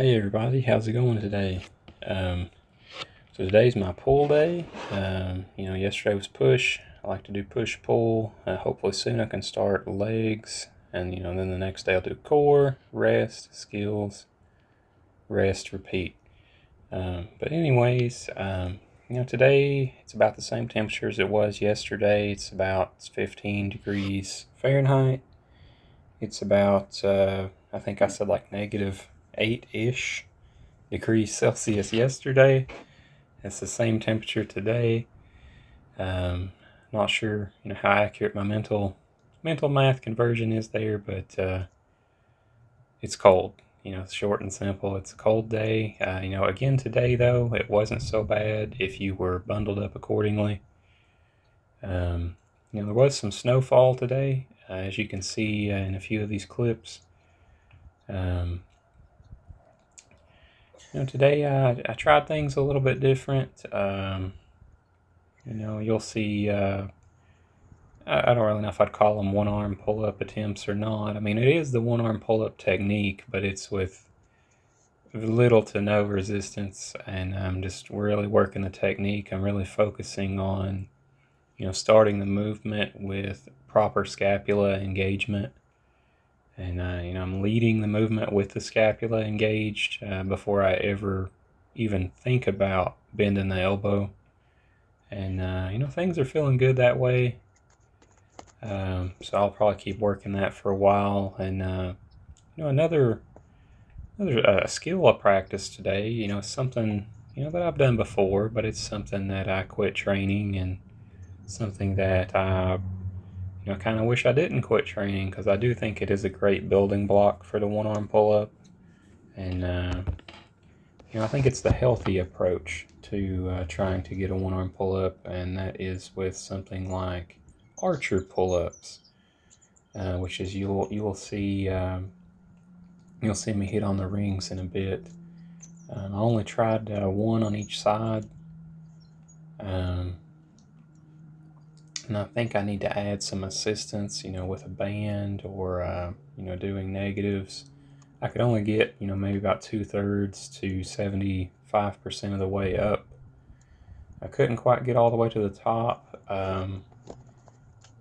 Hey everybody, how's it going today? So today's my pull day. Yesterday was push. I like to do push-pull. Hopefully soon I can start legs, and then the next day I'll do core, rest, skills, rest, repeat. But anyways, today it's about the same temperature as it was yesterday. It's about 15 degrees Fahrenheit. It's about, I think I said like negative 8-ish degrees Celsius yesterday. It's the same temperature today. Not sure how accurate my mental math conversion is there, but it's cold. It's short and simple. It's a cold day. Again today though, it wasn't so bad if you were bundled up accordingly. There was some snowfall today, as you can see in a few of these clips. Today I tried things a little bit different. You'll see, I don't really know if I'd call them one-arm pull-up attempts or not. I mean, it is the one-arm pull-up technique, but it's with little to no resistance, and I'm just really working the technique. I'm really focusing on, starting the movement with proper scapula engagement. And, I'm leading the movement with the scapula engaged before I ever even think about bending the elbow. And, things are feeling good that way. So I'll probably keep working that for a while. And, another skill I practiced today, something, that I've done before, but it's something that I quit training, and something that I kind of wish I didn't quit training, because I do think it is a great building block for the one-arm pull-up. And, I think it's the healthy approach to trying to get a one-arm pull-up, and that is with something like archer pull-ups, which is you'll see me hit on the rings in a bit. I only tried one on each side. And I think I need to add some assistance, with a band or, doing negatives. I could only get, maybe about 2/3 to 75% of the way up. I couldn't quite get all the way to the top,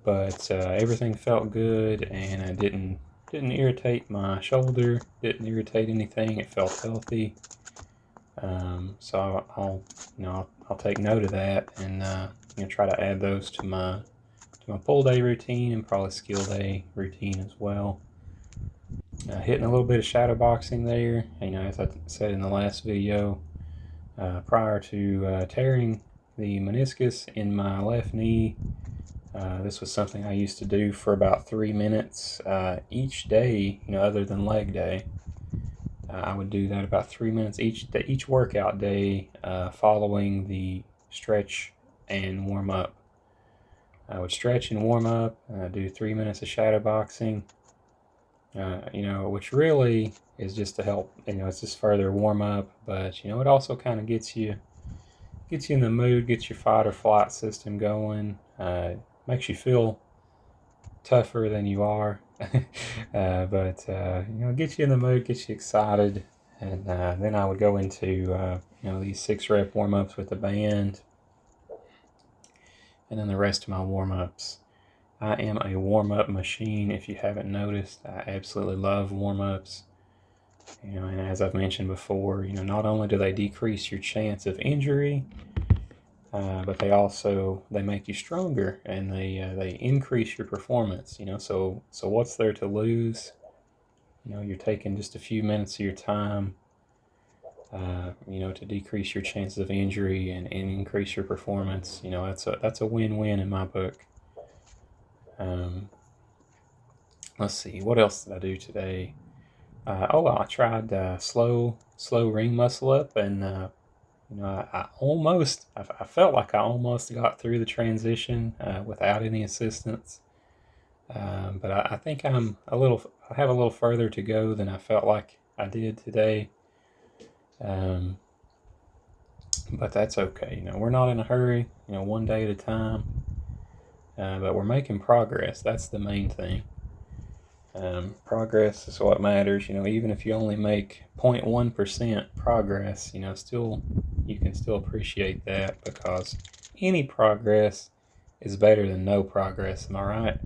but everything felt good, and I didn't irritate my shoulder, didn't irritate anything. It felt healthy. So I'll take note of that, and try to add those to my pull day routine, and probably skill day routine as well. Hitting a little bit of shadow boxing there, as I said in the last video, prior to tearing the meniscus in my left knee. This was something I used to do for about 3 minutes each day, other than leg day. I would do that about 3 minutes each workout day, following the stretch and warm up. I would stretch and warm up, do 3 minutes of shadow boxing, which really is just to help, it's just further warm up, but it also kind of gets you in the mood, gets your fight or flight system going, makes you feel tougher than you are. But gets you in the mood, gets you excited. And then I would go into these 6-rep warm-ups with the band, and then the rest of my warm-ups. I am a warm-up machine, if you haven't noticed. I absolutely love warm-ups. And as I've mentioned before, not only do they decrease your chance of injury, but they make you stronger, and they increase your performance. So what's there to lose? You're taking just a few minutes of your time, to decrease your chances of injury and increase your performance. That's a win-win in my book. Let's see, what else did I do today? I tried slow ring muscle up, and I felt like I almost got through the transition without any assistance. But I think I have a little further to go than I felt like I did today. But that's okay. We're not in a hurry. One day at a time. But we're making progress. That's the main thing. Progress is what matters. Even if you only make 0.1% progress, you can still appreciate that, because any progress is better than no progress. Am I right?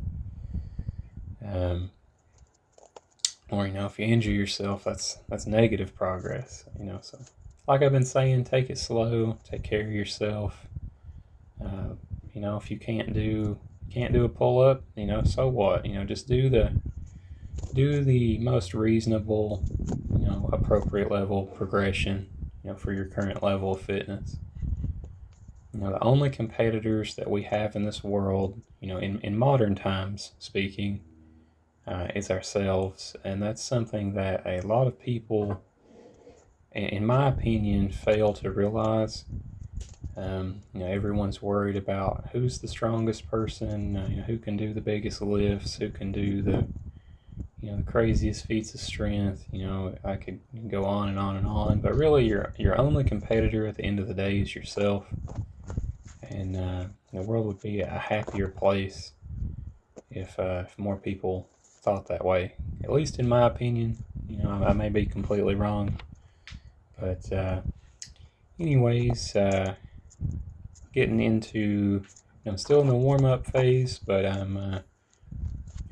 Or if you injure yourself, that's negative progress. So like I've been saying, take it slow, take care of yourself. If you can't do a pull up, so what? Just do the most reasonable, appropriate level progression, for your current level of fitness. The only competitors that we have in this world, in modern times speaking, is ourselves, and that's something that a lot of people, in my opinion, fail to realize. Everyone's worried about who's the strongest person, who can do the biggest lifts, who can do the craziest feats of strength. I could go on and on and on, but really your only competitor at the end of the day is yourself. And the world would be a happier place if more people thought that way. At least in my opinion. I may be completely wrong, but anyways, getting into, I'm still in the warm-up phase, but I'm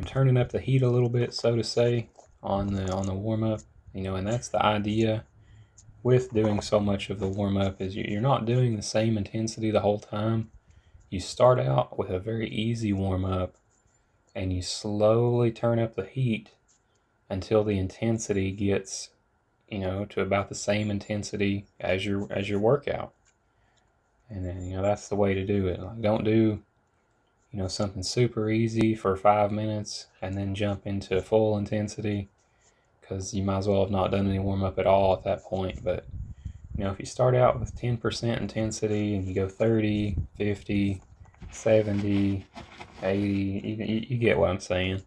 turning up the heat a little bit, so to say, on the warm-up. And that's the idea with doing so much of the warm-up, is you're not doing the same intensity the whole time. You start out with a very easy warm-up, and you slowly turn up the heat until the intensity gets, to about the same intensity as your workout. And then, that's the way to do it. Like, don't do, something super easy for 5 minutes and then jump into full intensity, because you might as well have not done any warm-up at all at that point. But, if you start out with 10% intensity and you go 30, 50, 70, 80, you get what I'm saying.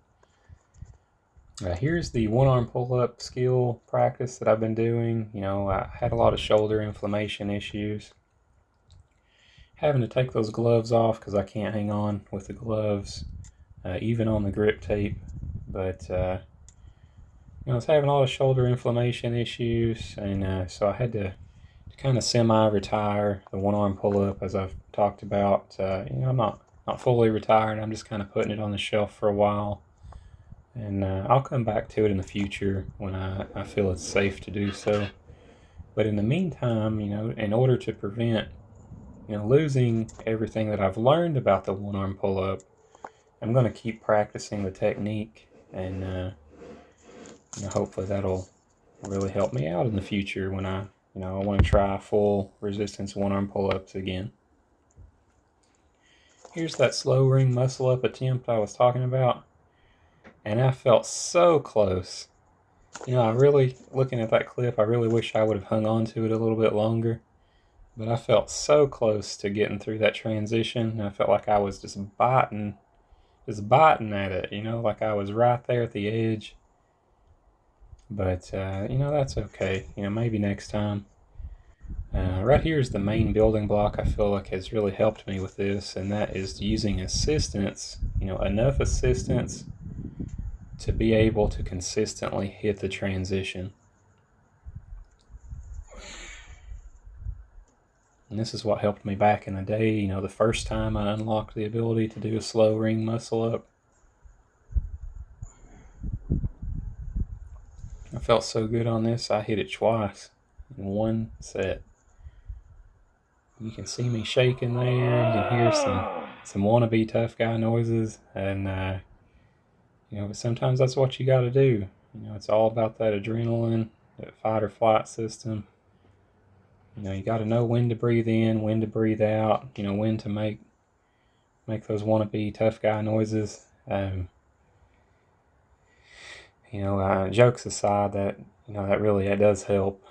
Here's the one-arm pull-up skill practice that I've been doing. I had a lot of shoulder inflammation issues, having to take those gloves off because I can't hang on with the gloves, even on the grip tape. But I was having a lot of shoulder inflammation issues, and so I had to kind of semi-retire the one-arm pull-up, as I've talked about. I'm not fully retired. I'm just kind of putting it on the shelf for a while, and I'll come back to it in the future when I feel it's safe to do so. But in the meantime, in order to prevent losing everything that I've learned about the one-arm pull-up, I'm going to keep practicing the technique, and hopefully that'll really help me out in the future when I want to try full resistance one-arm pull-ups again. Here's that slow ring muscle-up attempt I was talking about, and I felt so close. I really, looking at that clip, I really wish I would have hung on to it a little bit longer. But I felt so close to getting through that transition. I felt like I was just biting at it, like I was right there at the edge. But, that's okay. Maybe next time. Right here is the main building block I feel like has really helped me with this, and that is using assistance, enough assistance to be able to consistently hit the transition. And this is what helped me back in the day, the first time I unlocked the ability to do a slow ring muscle up. I felt so good on this, I hit it twice in one set. You can see me shaking there, you can hear some wannabe tough guy noises, and but sometimes that's what you gotta do. It's all about that adrenaline, that fight or flight system. You got to know when to breathe in, when to breathe out, when to make those wannabe tough guy noises. Jokes aside, that really does help.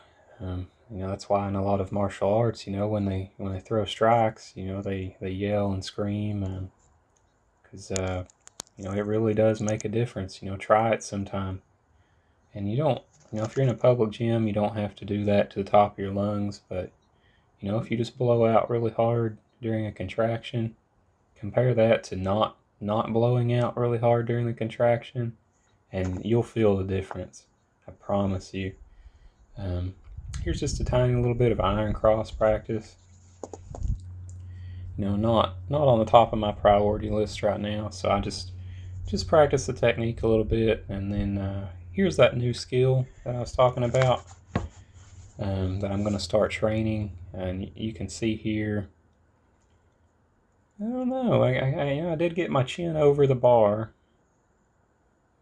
That's why in a lot of martial arts, when they throw strikes, they yell and scream, because it really does make a difference. Try it sometime. And you don't, if you're in a public gym, you don't have to do that to the top of your lungs, but, if you just blow out really hard during a contraction, compare that to not blowing out really hard during the contraction, and you'll feel the difference. I promise you. Here's just a tiny little bit of iron cross practice. Not on the top of my priority list right now, so I just practice the technique a little bit, and then here's that new skill that I was talking about that I'm going to start training. And you can see here, I don't know, I did get my chin over the bar,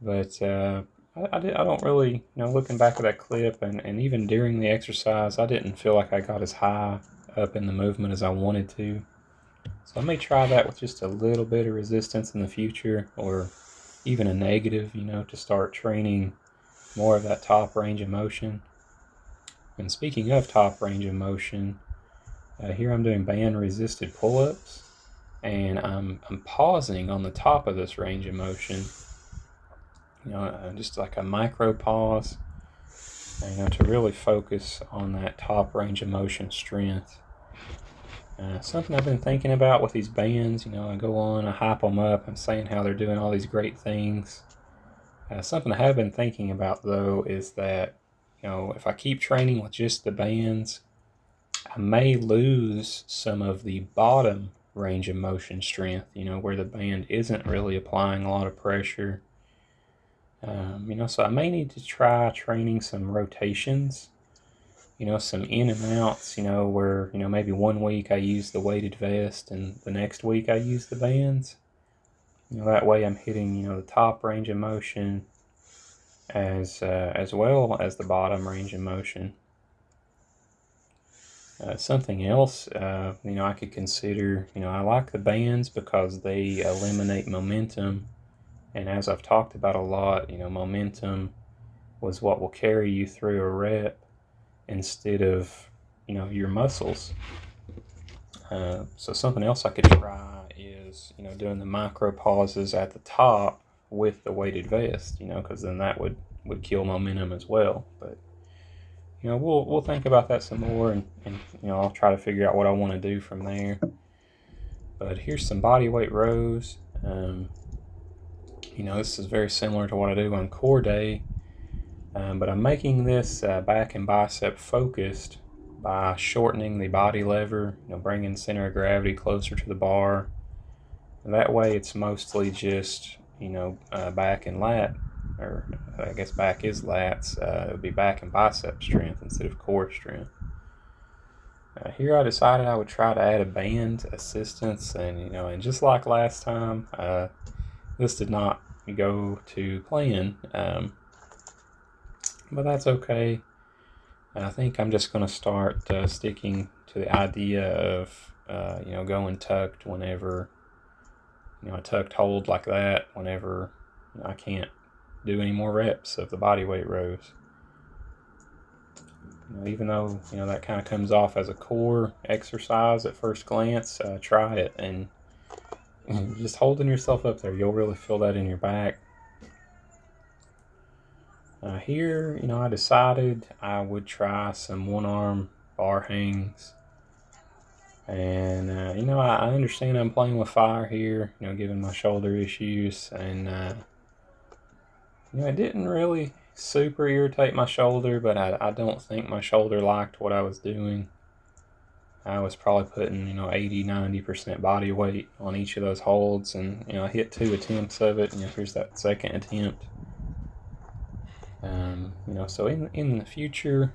but I don't really, looking back at that clip and even during the exercise, I didn't feel like I got as high up in the movement as I wanted to. So I may try that with just a little bit of resistance in the future, or even a negative, to start training more of that top range of motion. And speaking of top range of motion, here I'm doing band resisted pull-ups, and I'm pausing on the top of this range of motion, just like a micro pause, to really focus on that top range of motion strength. Something I've been thinking about with these bands, I go on, I hype them up, I'm saying how they're doing all these great things. Something I have been thinking about, though, is that, if I keep training with just the bands, I may lose some of the bottom range of motion strength, where the band isn't really applying a lot of pressure. So I may need to try training some rotations, some in and outs, where, maybe one week I use the weighted vest and the next week I use the bands. That way I'm hitting, the top range of motion as well as the bottom range of motion. Something else, I could consider, I like the bands because they eliminate momentum. And as I've talked about a lot, momentum was what will carry you through a rep instead of, your muscles. So something else I could try is, doing the micro pauses at the top with the weighted vest, because then that would kill momentum as well. But, we'll think about that some more, and I'll try to figure out what I want to do from there. But here's some body weight rows. This is very similar to what I do on core day, but I'm making this back and bicep focused by shortening the body lever, bringing center of gravity closer to the bar. And that way it's mostly just, back and lat, or I guess back is lats. It would be back and bicep strength instead of core strength. Here I decided I would try to add a band assistance, and just like last time, this did not go to plan, but that's okay. I think I'm just going to start sticking to the idea of going tucked whenever, a tucked hold like that whenever I can't do any more reps of the body weight rows. Even though that kind of comes off as a core exercise at first glance, try it, and just holding yourself up there, you'll really feel that in your back. Here, I decided I would try some one-arm bar hangs. And, I understand I'm playing with fire here, given my shoulder issues. And, it didn't really super irritate my shoulder, but I don't think my shoulder liked what I was doing. I was probably putting, 80-90% body weight on each of those holds, and, I hit 2 attempts of it, and here's that second attempt. So in the future,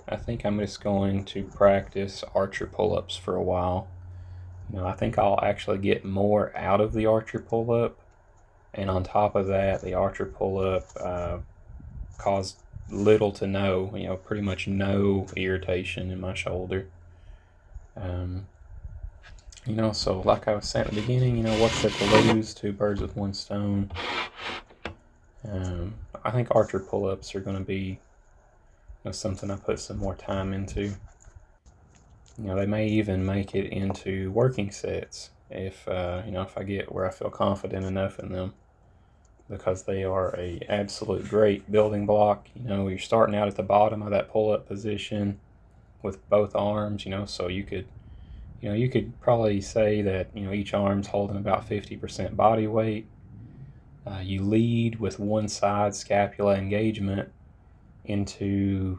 I think I'm just going to practice archer pull-ups for a while. I think I'll actually get more out of the archer pull-up, and on top of that, the archer pull-up caused little to no, pretty much no irritation in my shoulder. So like I was saying at the beginning, what's there to lose? 2 birds with 1 stone. I think archer pull-ups are going to be something I put some more time into. They may even make it into working sets if I get where I feel confident enough in them, because they are a absolute great building block. You're starting out at the bottom of that pull-up position with both arms, so you could probably say that each arm's holding about 50% body weight. You lead with one side scapula engagement into,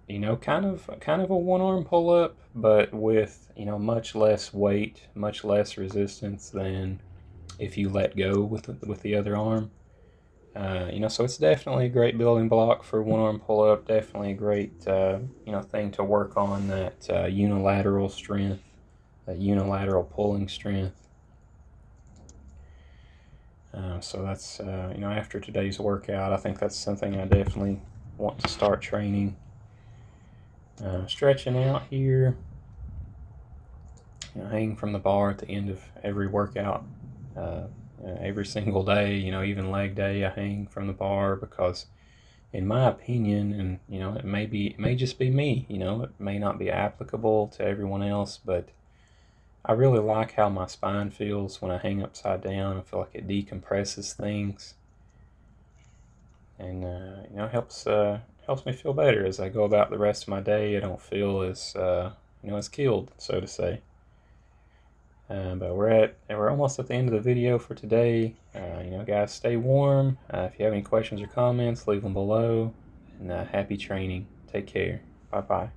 you know, kind of a one-arm pull-up, but with, you know, much less weight, much less resistance than if you let go with the other arm. You know, so it's definitely a great building block for one-arm pull-up. Definitely a great, you know, thing to work on that unilateral strength, that unilateral pulling strength. So that's, you know, after today's workout, I think that's something I definitely want to start training. Stretching out here, you know, hanging from the bar at the end of every workout, every single day, you know, even leg day, I hang from the bar because, in my opinion, and you know, it may just be me, you know, it may not be applicable to everyone else, but I really like how my spine feels when I hang upside down. I feel like it decompresses things, and you know, helps me feel better as I go about the rest of my day. I don't feel as you know, as killed, so to say. But we're almost at the end of the video for today. You know, guys, stay warm. If you have any questions or comments, leave them below. And happy training. Take care. Bye bye.